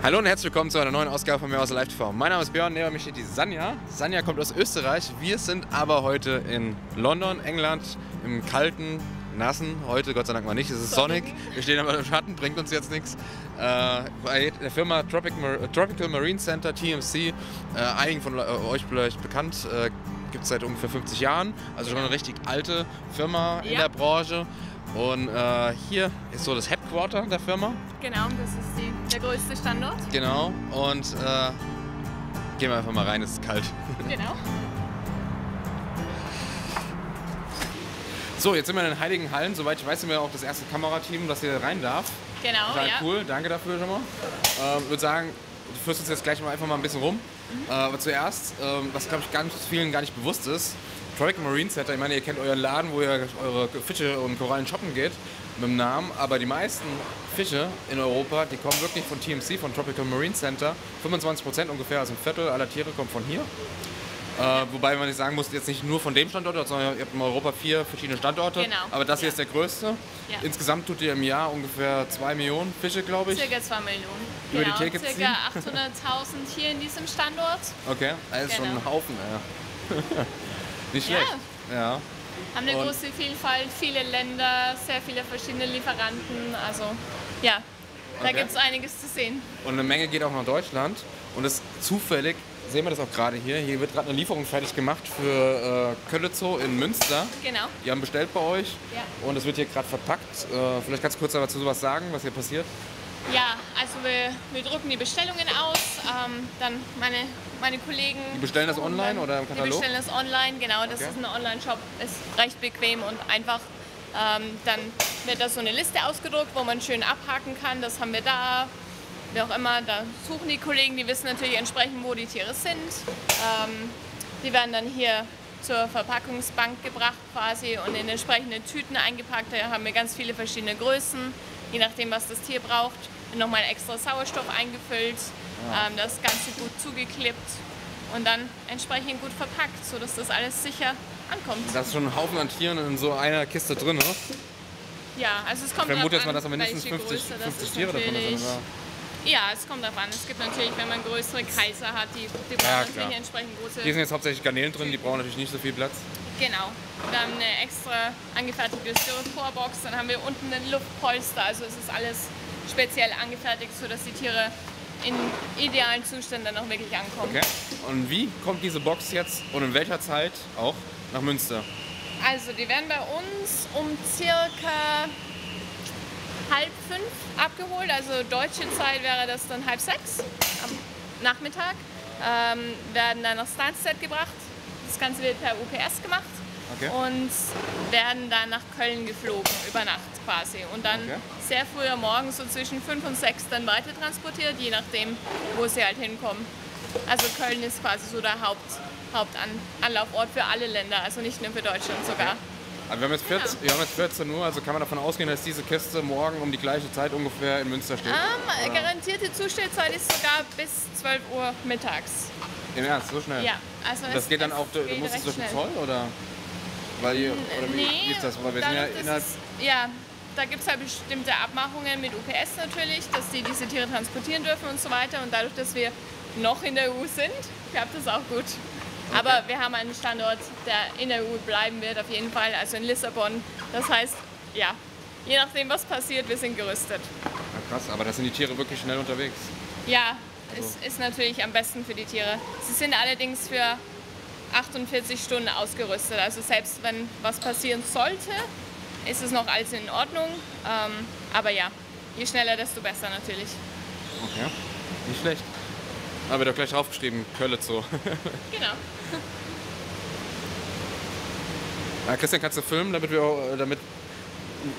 Hallo und herzlich willkommen zu einer neuen Ausgabe von Mehrhauser Live TV. Mein Name ist Björn, neben mir steht die Sanja. Sanja kommt aus Österreich. Wir sind aber heute in London, England, im kalten, nassen, heute Gott sei Dank mal nicht, es ist sonnig. Wir stehen aber im Schatten, bringt uns jetzt nichts. Bei der Firma Tropical Marine Center, TMC, einigen von euch vielleicht bekannt, gibt es seit ungefähr 50 Jahren. Also schon eine richtig alte Firma in der Branche. Und hier ist so das Headquarter der Firma. Genau, das ist der größte Standort. Genau, und gehen wir einfach mal rein, es ist kalt. Genau. So, jetzt sind wir in den Heiligen Hallen. Soweit ich weiß, sind wir auch das erste Kamerateam, das hier rein darf. Genau, total cool, danke dafür schon mal. Ich würde sagen, du führst uns jetzt gleich mal einfach mal ein bisschen rum. Aber zuerst, was glaube ich vielen gar nicht bewusst ist, Tropical Marine Center, ich meine, ihr kennt euren Laden, wo ihr eure Fische und Korallen shoppen geht, mit dem Namen, aber die meisten Fische in Europa, die kommen wirklich von TMC, von Tropical Marine Center. 25% ungefähr, also ein Viertel aller Tiere kommt von hier. Wobei man nicht sagen muss, jetzt nicht nur von dem Standort, sondern ihr habt in Europa 4 verschiedene Standorte. Genau. Aber das hier ist der größte. Ja. Insgesamt tut ihr im Jahr ungefähr 2 Millionen Fische, glaube ich. Circa 2 Millionen. Über genau. die Theke ziehen. Circa 800.000 hier in diesem Standort. Okay, das ist schon ein Haufen, ja. Nicht schlecht. Ja. Haben eine große Vielfalt, viele Länder, sehr viele verschiedene Lieferanten. Also ja, da gibt es einiges zu sehen. Und eine Menge geht auch nach Deutschland. Und das zufällig, sehen wir das auch gerade hier. Hier wird gerade eine Lieferung fertig gemacht für Kölletzow in Münster. Genau. Die haben bestellt bei euch. Ja. Und es wird hier gerade verpackt. Vielleicht kannst du kurz dazu was sagen, was hier passiert? Ja, also wir drucken die Bestellungen aus, dann meine Kollegen... Die bestellen das online oder im Katalog? Die bestellen das online, genau, das ist ein Online-Shop, ist recht bequem und einfach. Dann wird da so eine Liste ausgedruckt, wo man schön abhaken kann, das haben wir da, wie auch immer, da suchen die Kollegen, die wissen natürlich entsprechend, wo die Tiere sind. Die werden dann hier zur Verpackungsbank gebracht quasi und in entsprechende Tüten eingepackt, da haben wir ganz viele verschiedene Größen, je nachdem, was das Tier braucht. Nochmal extra Sauerstoff eingefüllt, das Ganze gut zugeklippt und dann entsprechend gut verpackt, sodass das alles sicher ankommt. Das ist schon ein Haufen an Tieren in so einer Kiste drin, ne? Ja, also es kommt darauf an, ich vermute, dass da mindestens 50 Tiere davon sind. Ja, es kommt darauf an. Es gibt natürlich, wenn man größere Kaiser hat, die brauchen natürlich entsprechend große... Hier sind jetzt hauptsächlich Garnelen drin, die brauchen natürlich nicht so viel Platz. Genau. Wir haben eine extra angefertigte Styroporbox, dann haben wir unten ein Luftpolster, also es ist alles speziell angefertigt, sodass die Tiere in idealen Zustand dann auch wirklich ankommen. Okay. Und wie kommt diese Box jetzt und in welcher Zeit auch nach Münster? Also die werden bei uns um circa 4:30 abgeholt, also deutsche Zeit wäre das dann 5:30 am Nachmittag. Werden dann nach Stansted gebracht, das Ganze wird per UPS gemacht. Okay. Und werden dann nach Köln geflogen, über Nacht quasi. Und dann sehr früh am Morgen, so zwischen 5 und 6, dann weiter transportiert, je nachdem, wo sie halt hinkommen. Also Köln ist quasi so der Hauptanlaufort für alle Länder, also nicht nur für Deutschland sogar. Aber wir haben jetzt 14 Uhr, also kann man davon ausgehen, dass diese Kiste morgen um die gleiche Zeit ungefähr in Münster steht? Garantierte Zustellzeit ist sogar bis 12 Uhr mittags. Im Ernst, so schnell? Ja. Also das geht dann auch, muss es durch den Zoll oder? Wie ist das? Weil wir sind ja da gibt es halt bestimmte Abmachungen mit UPS natürlich, dass die diese Tiere transportieren dürfen und so weiter. Und dadurch, dass wir noch in der EU sind, klappt das auch gut. Okay. Aber wir haben einen Standort, der in der EU bleiben wird, auf jeden Fall, also in Lissabon. Das heißt, ja, je nachdem, was passiert, wir sind gerüstet. Ja, krass, aber da sind die Tiere wirklich schnell unterwegs. Ja, es ist natürlich am besten für die Tiere. Sie sind allerdings für 48 Stunden ausgerüstet. Also selbst wenn was passieren sollte, ist es noch alles in Ordnung. Aber ja, je schneller, desto besser natürlich. Okay, nicht schlecht. Aber wird auch gleich draufgeschrieben, Kölletzow. Genau. Ja, Christian, kannst du filmen, damit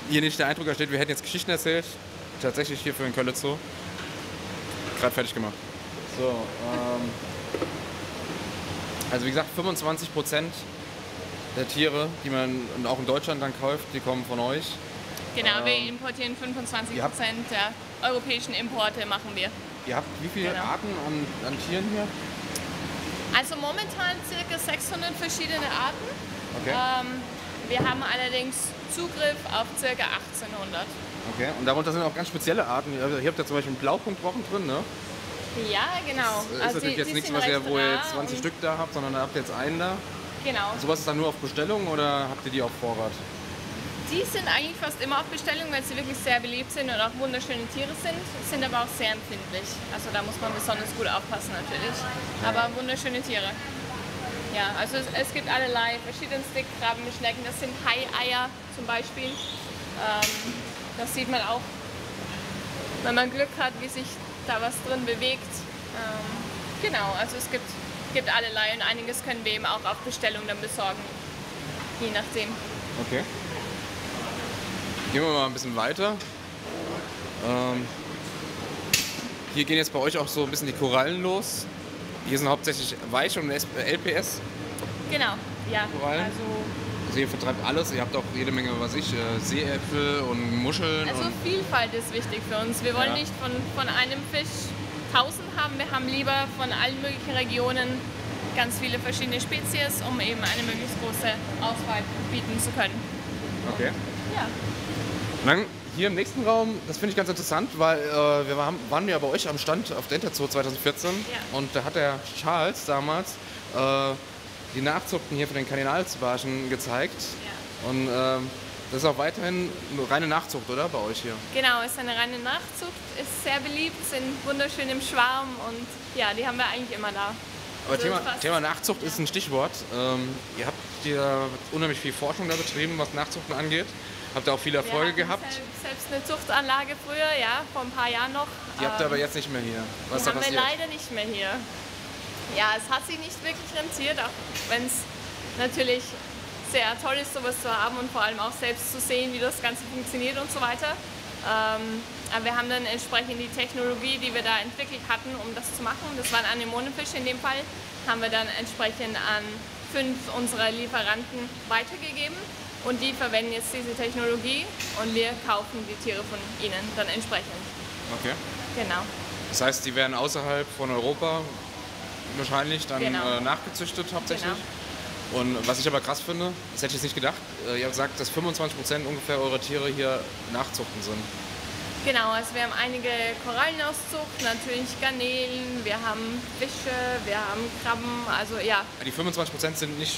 hier nicht der Eindruck entsteht, wir hätten jetzt Geschichten erzählt. Tatsächlich hier für den Kölletzow. Gerade fertig gemacht. So, also wie gesagt, 25% der Tiere, die man auch in Deutschland dann kauft, die kommen von euch. Genau, wir importieren 25% der europäischen Importe, machen wir. Ihr habt wie viele Arten an Tieren hier? Also momentan ca. 600 verschiedene Arten. Okay. Wir haben allerdings Zugriff auf ca. 1800. Okay, und darunter sind auch ganz spezielle Arten. Hier habt ihr zum Beispiel einen Blaupunktrochen drin, ne? Ja, genau. Das ist natürlich jetzt nichts, was wo ihr jetzt 20 Stück da habt, sondern da habt ihr jetzt einen da. Genau. Sowas ist dann nur auf Bestellung oder habt ihr die auf Vorrat? Die sind eigentlich fast immer auf Bestellung, weil sie wirklich sehr beliebt sind und auch wunderschöne Tiere sind aber auch sehr empfindlich. Also da muss man besonders gut aufpassen natürlich. Aber wunderschöne Tiere. Ja, also es gibt allerlei verschiedenste Krabben, Schnecken. Das sind Hai-Eier zum Beispiel. Das sieht man auch, wenn man Glück hat, wie sich da was drin bewegt. Genau, also es gibt allerlei und einiges können wir eben auch auf Bestellung dann besorgen, je nachdem. Okay. Gehen wir mal ein bisschen weiter. Hier gehen jetzt bei euch auch so ein bisschen die Korallen los. Hier sind hauptsächlich Weiche und LPS. Genau, ja. Korallen. Also ihr vertreibt alles. Ihr habt auch jede Menge, was ich, Seeäpfel und Muscheln. Also Vielfalt ist wichtig für uns. Wir wollen nicht von einem Fisch 1000 haben. Wir haben lieber von allen möglichen Regionen ganz viele verschiedene Spezies, um eben eine möglichst große Auswahl bieten zu können. Okay. Ja. Und dann hier im nächsten Raum, das finde ich ganz interessant, weil wir waren ja bei euch am Stand auf der Interzoo 2014 und da hat der Charles damals die Nachzuchten hier für den Kardinalsbarschen gezeigt. Ja. Und das ist auch weiterhin eine reine Nachzucht, oder? Bei euch hier? Genau, ist eine reine Nachzucht, ist sehr beliebt, sind wunderschön im Schwarm und ja, die haben wir eigentlich immer da. Aber also Thema Nachzucht ist ein Stichwort. Ihr habt hier unheimlich viel Forschung da betrieben, was Nachzuchten angeht. Habt ihr auch viele Erfolge gehabt? Selbst eine Zuchtanlage früher, ja, vor ein paar Jahren noch. Die habt ihr aber jetzt nicht mehr hier. Was die haben wir leider nicht mehr hier. Ja, es hat sich nicht wirklich rentiert, auch wenn es natürlich sehr toll ist, sowas zu haben und vor allem auch selbst zu sehen, wie das Ganze funktioniert und so weiter. Aber wir haben dann entsprechend die Technologie, die wir da entwickelt hatten, um das zu machen, das waren Anemonenfische in dem Fall, haben wir dann entsprechend an 5 unserer Lieferanten weitergegeben. Und die verwenden jetzt diese Technologie und wir kaufen die Tiere von ihnen dann entsprechend. Okay. Genau. Das heißt, die werden außerhalb von Europa wahrscheinlich dann nachgezüchtet hauptsächlich? Genau. Und was ich aber krass finde, das hätte ich jetzt nicht gedacht, ihr habt gesagt, dass 25% ungefähr eurer Tiere hier Nachzuchten sind. Genau, also wir haben einige Korallenauszucht, natürlich Garnelen, wir haben Fische, wir haben Krabben, also ja. Die 25% sind nicht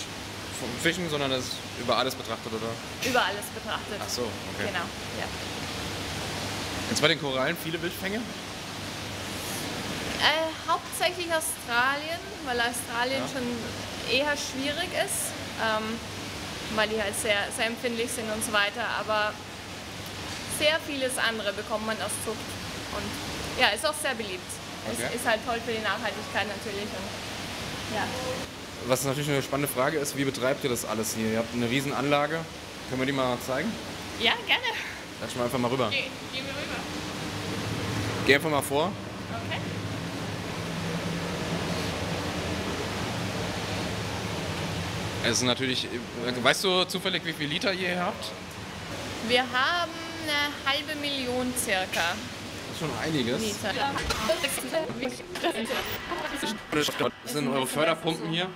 vom Fischen, sondern das ist über alles betrachtet, oder? Über alles betrachtet. Ach so, okay. Genau, ja. Jetzt bei den Korallen viele Wildfänge? Hauptsächlich Australien, weil Australien schon eher schwierig ist, weil die halt sehr, sehr empfindlich sind und so weiter, aber sehr vieles andere bekommt man aus Zucht und ja, ist auch sehr beliebt. Okay. Ist halt toll für die Nachhaltigkeit natürlich. Und, ja. Was natürlich eine spannende Frage ist, wie betreibt ihr das alles hier? Ihr habt eine riesen Anlage. Können wir die mal zeigen? Ja, gerne. Lass mal einfach mal rüber. Gehen wir rüber. Geh einfach mal vor. Okay. Es ist natürlich, weißt du zufällig, wie viel Liter ihr hier habt? Wir haben eine 500.000 circa. Das ist schon einiges. Liter. Das sind eure Förderpumpen hier?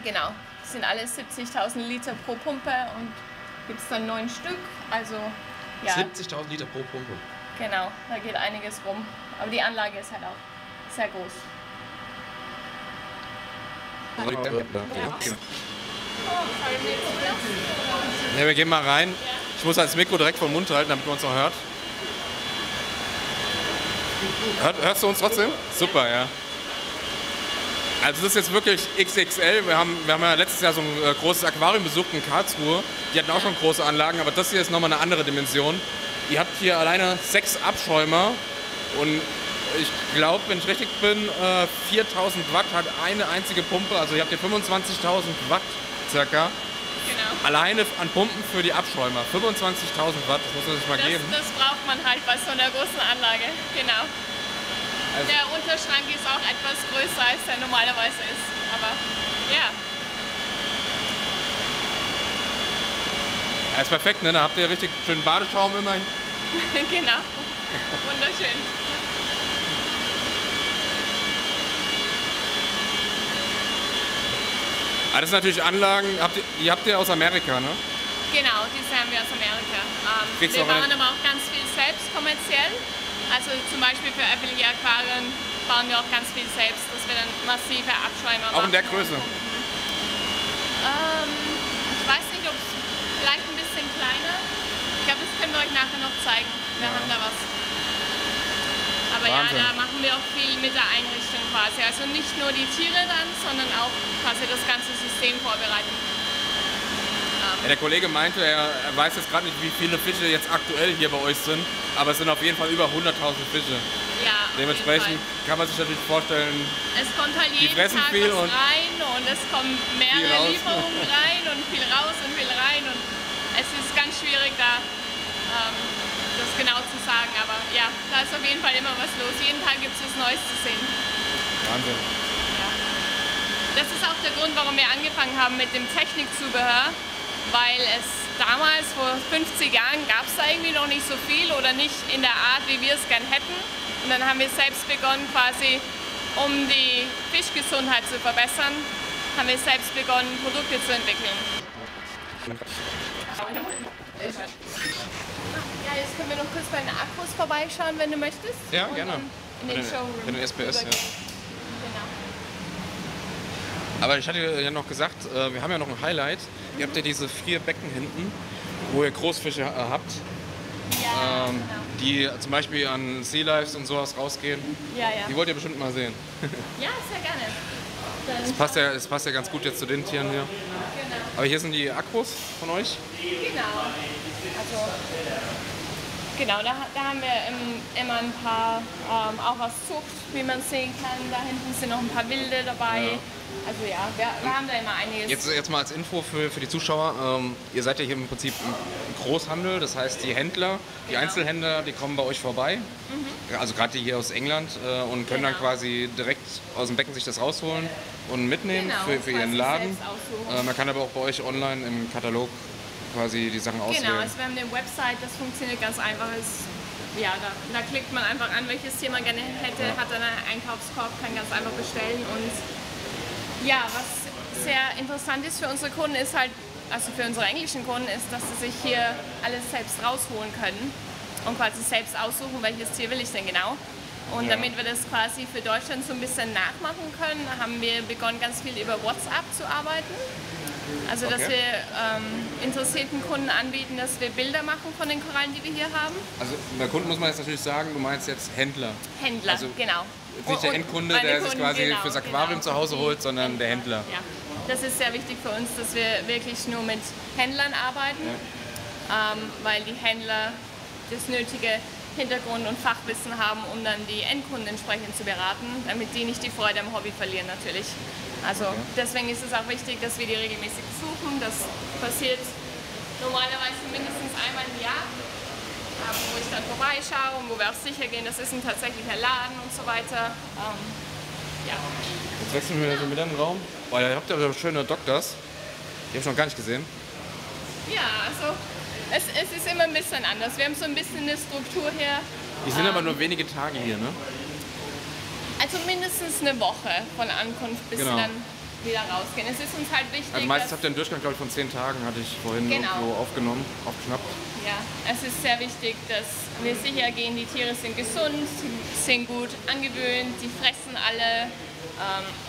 Genau, das sind alle 70.000 Liter pro Pumpe und gibt es dann 9 Stück. Also, ja. 70.000 Liter pro Pumpe? Genau, da geht einiges rum. Aber die Anlage ist halt auch sehr groß. Ja, wir gehen mal rein. Ich muss das Mikro direkt vom Mund halten, damit man uns noch hört. Hörst du uns trotzdem? Super, ja. Also das ist jetzt wirklich XXL. Wir haben ja letztes Jahr so ein großes Aquarium besucht in Karlsruhe. Die hatten auch schon große Anlagen, aber das hier ist nochmal eine andere Dimension. Ihr habt hier alleine 6 Abschäumer und ich glaube, wenn ich richtig bin, 4000 Watt hat eine einzige Pumpe. Also ihr habt hier 25.000 Watt circa. Genau. Alleine an Pumpen für die Abschäumer. 25.000 Watt, das muss man sich mal geben. Das braucht man halt bei so einer großen Anlage, genau. Also der Unterschrank ist auch etwas größer, als der normalerweise ist. Aber ja. Ja, ist perfekt, ne? Da habt ihr richtig schönen Badeschaum immerhin. Genau. Wunderschön. Ah, das sind natürlich Anlagen, die habt ihr aus Amerika, ne? Genau, diese haben wir aus Amerika. Wir bauen aber auch ganz viel selbst kommerziell. Also zum Beispiel für öffentliche Aquarien bauen wir auch ganz viel selbst, dass wir dann massive Abschäume machen. Auch in der Größe? Ich weiß nicht, ob es vielleicht ein bisschen kleiner. Ich glaube, das können wir euch nachher noch zeigen. Wir haben da was. Aber Wahnsinn. ja, da machen wir auch viel mit der Einrichtung quasi. Also nicht nur die Tiere dann, sondern auch quasi das ganze System vorbereiten. Ja, der Kollege meinte, er weiß jetzt gerade nicht, wie viele Fische jetzt aktuell hier bei euch sind, aber es sind auf jeden Fall über 100.000 Fische. Ja, Dementsprechend kann man sich natürlich vorstellen, es kommt halt jeden fressen Tag viel was und rein und es kommen viel mehrere raus. Lieferungen rein und viel raus und viel rein und es ist ganz schwierig da das genau zu sagen, aber ja, da ist auf jeden Fall immer was los. Jeden Tag gibt es was Neues zu sehen. Wahnsinn. Ja. Das ist auch der Grund, warum wir angefangen haben mit dem Technikzubehör, weil es damals, vor 50 Jahren, gab es da irgendwie noch nicht so viel oder nicht in der Art, wie wir es gern hätten. Und dann haben wir selbst begonnen, quasi, um die Fischgesundheit zu verbessern, haben wir selbst begonnen, Produkte zu entwickeln. Ja, jetzt können wir noch kurz bei den Akkus vorbeischauen, wenn du möchtest. Ja, Und gerne. dann in den Showroom. Für den SPS, ja. übergehen. Genau. Aber ich hatte ja noch gesagt, wir haben ja noch ein Highlight. Ihr habt ja diese 4 Becken hinten, wo ihr Großfische habt, Ja, genau. die zum Beispiel an Sea Lives und sowas rausgehen. Ja, ja. Die wollt ihr bestimmt mal sehen. Ja, sehr gerne. Dann Das passt ja ganz gut jetzt zu den Tieren hier. Genau. Aber hier sind die Akkus von euch. Genau. Also, genau, da haben wir immer ein paar, auch aus Zucht, wie man sehen kann. Da hinten sind noch ein paar Wilde dabei. Ja. Also ja, wir haben da immer einiges. Jetzt mal als Info für die Zuschauer. Ihr seid ja hier im Prinzip im Großhandel. Das heißt, die Händler, die Genau. Einzelhändler, die kommen bei euch vorbei. Also gerade die hier aus England und können dann Genau. quasi direkt aus dem Becken sich das rausholen und mitnehmen Genau, für ihren quasi Laden. selbst aussuchen. Man kann aber auch bei euch online im Katalog quasi die Sachen auswählen. Genau, also wir haben eine Website, das funktioniert ganz einfach. Ja, da klickt man einfach an, welches Tier man gerne hätte, hat dann einen Einkaufskorb, kann ganz einfach bestellen. Und ja, was sehr interessant ist für unsere Kunden, ist halt, also für unsere englischen Kunden, ist, dass sie sich hier alles selbst rausholen können und quasi selbst aussuchen, welches Tier will ich denn genau. Und Ja. damit wir das quasi für Deutschland so ein bisschen nachmachen können, haben wir begonnen, ganz viel über WhatsApp zu arbeiten. Also, dass Okay. wir interessierten Kunden anbieten, dass wir Bilder machen von den Korallen, die wir hier haben. Also bei Kunden muss man jetzt natürlich sagen, du meinst jetzt Händler. Händler, Also genau. Jetzt nicht der Und Endkunde, meine der sich Kunden, quasi genau, fürs Aquarium genau. zu Hause holt, sondern der Händler. Ja, das ist sehr wichtig für uns, dass wir wirklich nur mit Händlern arbeiten, weil die Händler das nötige Hintergrund- und Fachwissen haben, um dann die Endkunden entsprechend zu beraten, damit die nicht die Freude am Hobby verlieren natürlich. Also deswegen ist es auch wichtig, dass wir die regelmäßig besuchen. Das passiert normalerweise mindestens einmal im Jahr, wo ich dann vorbeischaue und wo wir auch sicher gehen, das ist ein tatsächlicher Laden und so weiter. Ja. Jetzt wechseln wir so mit in den Raum. Boah, ihr habt ja so schöne Doctors. Die habe ich noch gar nicht gesehen. Ja, also es ist immer ein bisschen anders. Wir haben so ein bisschen eine Struktur hier. Die sind aber nur wenige Tage hier, ne? Also mindestens eine Woche von Ankunft bis Genau. sie dann wieder rausgehen. Es ist uns halt wichtig, Also meistens dass, habt ihr einen Durchgang, glaube ich, von 10 Tagen, hatte ich vorhin Genau. irgendwo aufgeschnappt. ja, es ist sehr wichtig, dass wir sicher gehen, die Tiere sind gesund, sind gut angewöhnt, die fressen alle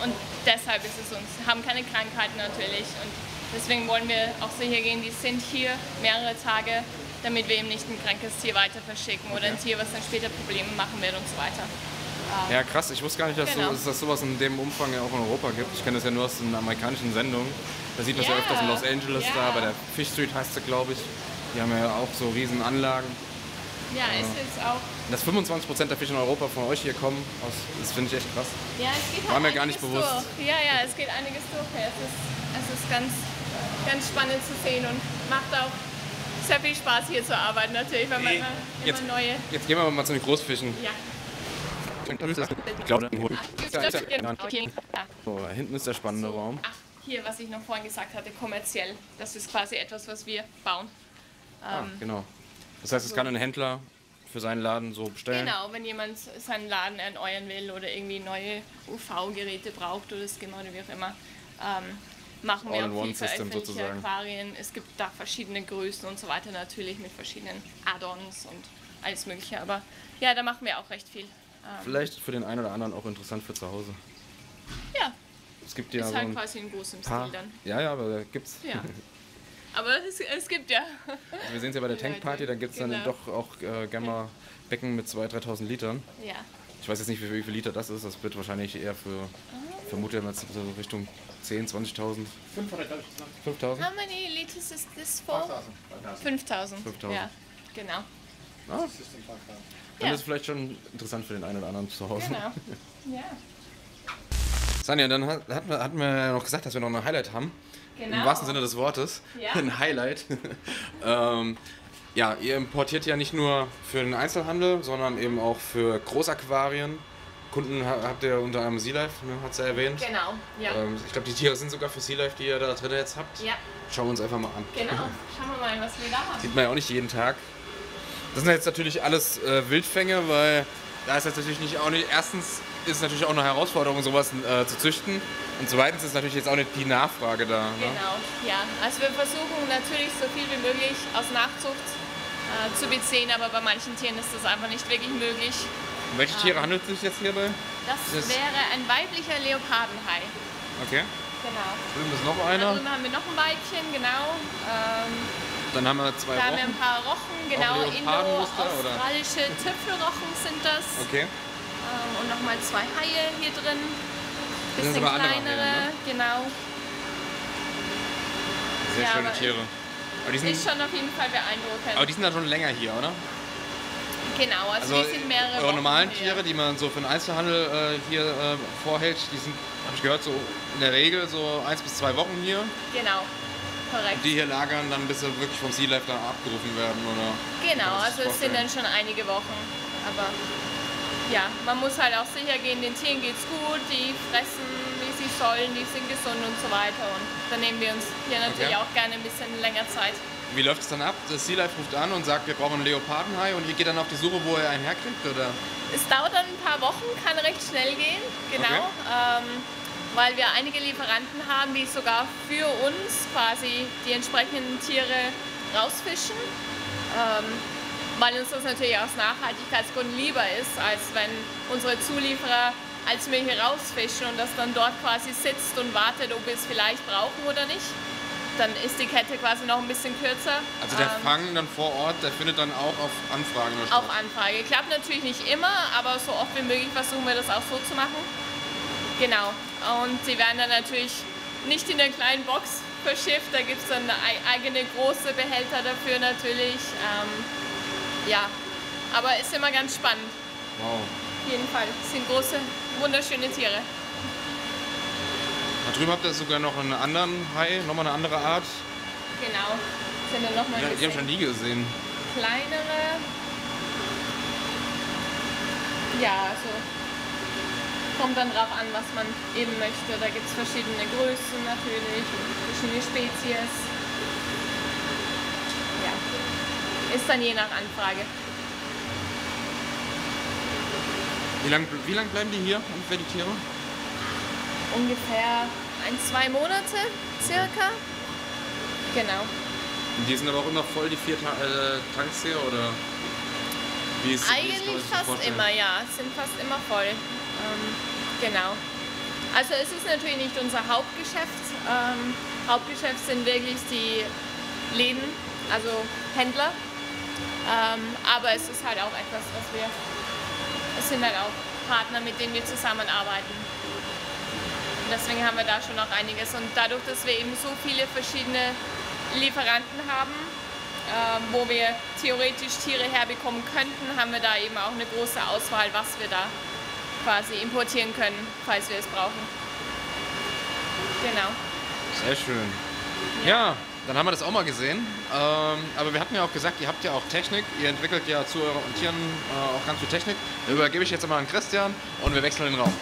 und deshalb ist es uns, haben keine Krankheiten natürlich und deswegen wollen wir auch sicher gehen, die sind hier mehrere Tage, damit wir eben nicht ein krankes Tier weiter verschicken oder ein Tier, was dann später Probleme machen wird und so weiter. Ja, krass. Ich wusste gar nicht, dass, Genau. dass es sowas in dem Umfang ja auch in Europa gibt. Ich kenne das ja nur aus den amerikanischen Sendungen. Da sieht man es ja Ja, öfters in Los Angeles, ja. da bei der Fish Street heißt sie, glaube ich. Die haben ja auch so riesen Anlagen. Ja, es ist auch. Dass 25% der Fische in Europa von euch hier kommen, das finde ich echt krass. Ja, es geht War halt mir gar nicht einiges bewusst. Durch. Ja, es geht einiges durch. Es ist ganz, ganz spannend zu sehen und macht auch sehr viel Spaß hier zu arbeiten natürlich, weil man immer neue. Jetzt gehen wir mal zu den Großfischen. Ja. Ich glaube, Ah, so, da hinten ist der spannende Raum. ach, hier, was ich noch vorhin gesagt hatte, kommerziell. Das ist quasi etwas, was wir bauen. Genau. Das heißt, es kann ein Händler für seinen Laden so bestellen. Genau, wenn jemand seinen Laden erneuern will oder irgendwie neue UV-Geräte braucht oder Skimmer oder wie auch immer, machen wir auch viel für All-in-One-System öffentliche sozusagen. Aquarien. Es gibt da verschiedene Größen und so weiter natürlich mit verschiedenen Add-ons und alles mögliche. Aber ja, da machen wir auch recht viel. Vielleicht für den einen oder anderen auch interessant für zu Hause. Ja, Es gibt ja ist so halt ein quasi in großem paar. Stil dann. Ja, aber gibt's. Ja. Aber es gibt ja. Also wir sehen es ja bei der Tankparty, da gibt es dann Genau. doch auch gerne mal Becken mit 2.000, 3.000 Litern. Ja. Ich weiß jetzt nicht, wie viel Liter das ist. Das wird wahrscheinlich eher für, vermute ich mal, so Richtung 10.000, 20.000. 500, glaube ich, gesagt. 5.000? How many liters is this for? 5000. 5000. Ja, genau. Ah, Das ist den Tag da. dann Ja. ist es vielleicht schon interessant für den einen oder anderen zu Hause. Genau. Ja. Sanja, dann hatten wir ja noch gesagt, dass wir noch ein Highlight haben. Genau. Im wahrsten Sinne des Wortes. Ja. Ein Highlight. Ja, ihr importiert ja nicht nur für den Einzelhandel, sondern eben auch für Großaquarien. Kunden habt ihr unter anderem Sea Life, ne, hat sie erwähnt. Genau. Ja. Ich glaube, die Tiere sind sogar für Sea Life, die ihr da drin jetzt habt. Ja. Schauen wir uns einfach mal an. Genau. Schauen wir mal, was wir da haben. Sieht man ja auch nicht jeden Tag. Das sind jetzt natürlich alles Wildfänge, weil da ist jetzt natürlich erstens ist es natürlich auch eine Herausforderung, sowas zu züchten. Und zweitens ist natürlich jetzt auch nicht die Nachfrage da. Ne? Genau, ja. Also wir versuchen natürlich so viel wie möglich aus Nachzucht zu beziehen, aber bei manchen Tieren ist das einfach nicht wirklich möglich. Um welche Tiere handelt es sich jetzt hierbei? Das wäre ein weiblicher Leopardenhai. Okay. Genau. Drüben ist noch Da einer. drüben haben wir noch ein Weibchen, genau. Dann haben wir zwei Da haben wir Rochen. ein paar Rochen, genau. Leopardenmuster, oder? Indo-australische Tüpfelrochen sind das. Okay. Und nochmal zwei Haie hier drin. Das sind Bisschen aber andere kleinere, Haie, ne? genau. Sehr Ja, schöne aber Tiere. Aber die, Ist sind, schon auf jeden Fall beeindruckend. aber die sind dann schon länger hier, oder? Genau, also, die sind mehrere eure Wochen normalen her. Tiere, die man so für den Einzelhandel hier vorhält, die sind, habe ich gehört, so in der Regel so 1 bis 2 Wochen hier. Genau, korrekt. Die hier lagern dann, bis sie wirklich vom Sea Life dann abgerufen werden, oder? Genau, Kann man sich also es vorstellen? sind dann schon einige Wochen. Aber ja, man muss halt auch sicher gehen, den Tieren geht's gut, die fressen, wie sie sollen, die sind gesund und so weiter. Und dann nehmen wir uns hier natürlich Okay. auch gerne ein bisschen länger Zeit. Wie läuft es dann ab? Das Sea Life ruft an und sagt, wir brauchen einen Leopardenhai und ihr geht dann auf die Suche, wo ihr einen herkriegt, oder? Es dauert dann ein paar Wochen, kann recht schnell gehen, genau. Weil wir einige Lieferanten haben, die sogar für uns quasi die entsprechenden Tiere rausfischen. Weil uns das natürlich aus Nachhaltigkeitsgründen lieber ist, als wenn unsere Zulieferer als wir hier rausfischen und das dann dort quasi sitzt und wartet, ob wir es vielleicht brauchen oder nicht. Dann ist die Kette quasi noch ein bisschen kürzer. Also der Fang dann vor Ort, der findet dann auch auf Anfragen statt? Auf Anfrage. Klappt natürlich nicht immer, aber so oft wie möglich versuchen wir das auch so zu machen. Genau. Und sie werden dann natürlich nicht in der kleinen Box verschifft, da gibt es dann eigene große Behälter dafür natürlich. Ja, aber ist immer ganz spannend. Wow. Auf jeden Fall. Es sind große, wunderschöne Tiere. Da drüben habt ihr sogar noch einen anderen Hai, nochmal eine andere Art. Genau. Sind dann nochmal ein Die habe ich noch bisschen nie gesehen. kleinere. Ja, also kommt dann drauf an, was man eben möchte. Da gibt es verschiedene Größen natürlich, verschiedene Spezies. Ja, ist dann je nach Anfrage. Wie lang bleiben die hier ungefähr, die Tiere? Ungefähr 1-2 Monate circa. Genau. Und die sind aber auch immer voll, die 4 Tanks hier, oder? Wie ist, Eigentlich kann man sich das fast vorstellen? immer, ja. Es sind fast immer voll. Genau. Also es ist natürlich nicht unser Hauptgeschäft. Hauptgeschäft sind wirklich die Läden, also Händler. Aber es ist halt auch etwas, was wir... Es sind halt auch Partner, mit denen wir zusammenarbeiten. Und deswegen haben wir da schon noch einiges. Und dadurch, dass wir eben so viele verschiedene Lieferanten haben, wo wir theoretisch Tiere herbekommen könnten, haben wir da eben auch eine große Auswahl, was wir da quasi importieren können, falls wir es brauchen. Genau. Sehr schön. Ja, dann haben wir das auch mal gesehen. Aber wir hatten ja auch gesagt, ihr habt ja auch Technik. Ihr entwickelt ja zu euren Tieren auch ganz viel Technik. Da übergebe ich jetzt mal an Christian und wir wechseln den Raum.